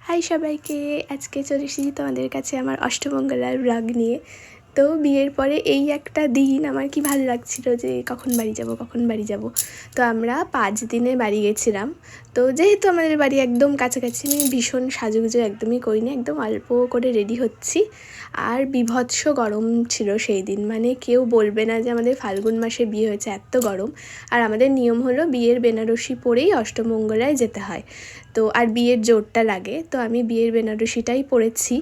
High সবাইকে, আজকে চলে এসেছি তোমাদের কাছে আমার অষ্টমঙ্গলার ব্লগ নিয়ে। তো বিয়ের পরে এই একটা দিন আমার কি ভালো লাগছিল যে কখন বাড়ি যাব। তো আমরা 5 দিনে বাড়ি গেছিলাম। তো যেহেতু আমাদের বাড়ি একদম কাছাকাছি, আমি ভীষণ সাজুগুজু একদমই করিনি, একদম অল্প করে রেডি হচ্ছি। আর বীভৎস গরম ছিল সেই দিন, মানে কেউ বলবে না যে আমাদের ফাল্গুন মাসে বিয়ে হয়েছে, এত গরম। আর আমাদের নিয়ম হলো বিয়ের বেনারসি পরেই অষ্টমঙ্গলায় যেতে হয়। তো আর বিয়ের জোরটা লাগে, তো আমি বিয়ের বেনারসিটাই পরেছি।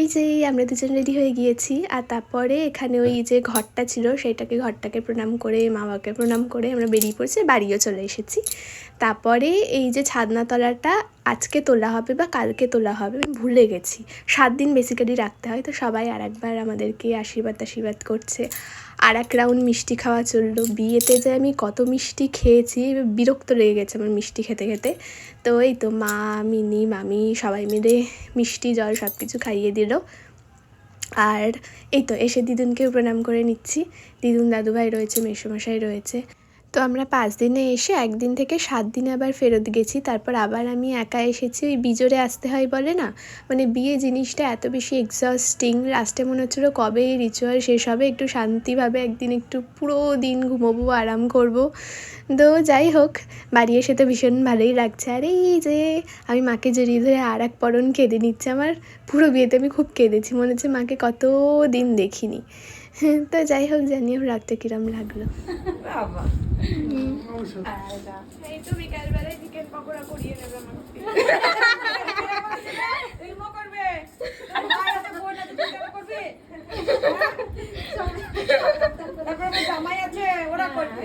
এই যে আমরা দুজন রেডি হয়ে গিয়েছি, আর তারপরে এখানে ওই যে ঘরটা ছিল ঘরটাকে প্রণাম করে, মা বাবাকে প্রণাম করে আমরা বেরিয়ে পড়ছি, বাড়িও চলে এসেছি। তারপরে এই যে ছাদনাতলাটা আজকে তোলা হবে বা কালকে তোলা হবে, আমি ভুলে গেছি। 7 দিন বেসিক্যালি রাখতে হয়, তো সবাই আর একবার আমাদেরকে আশীর্বাদ করছে। আর এক রাউন্ড মিষ্টি খাওয়া চললো। বিয়েতে যে আমি কত মিষ্টি খেয়েছি, বিরক্ত লেগে গেছে আমার মিষ্টি খেতে খেতে। তো এই তো মা, মিনি, মামি সবাই মিলে মিষ্টি জল সব কিছু খাইয়ে দিল। আর এই তো এসে দিদুনকেও প্রণাম করে নিচ্ছি। দিদুন, দাদুভাই রয়েছে, মেসোমশাই রয়েছে। তো আমরা 5 দিনে এসে 1 দিন থেকে 7 দিনে আবার ফেরত গেছি। তারপর আবার আমি একা এসেছি, ওই বিজোরে আসতে হয় বলে না, মানে বিয়ে জিনিসটা এত বেশি এক্সস্টিং। লাস্টে মনে হচ্ছিলো কবে এই রিচুয়াল শেষ হবে, একটু শান্তিভাবে একদিন একটু পুরো দিন ঘুমোবো, আরাম করব। তো যাই হোক, বাড়ি এসে তো ভীষণ ভালোই লাগছে। আর এই যে আমি মাকে জড়িয়ে ধরে আর এক পরণ কেঁদে নিচ্ছে। আমার পুরো বিয়েতে আমি খুব কেঁদেছি, মনে হচ্ছে মাকে কত দিন দেখিনি। তো যাই হোক, জানিও রাগটা কিরম লাগলো। এই তো বিকালবেলায় চিকেন পকোড়া করিয়ে নেবে আমার জামাই আছে, ওরা করবে।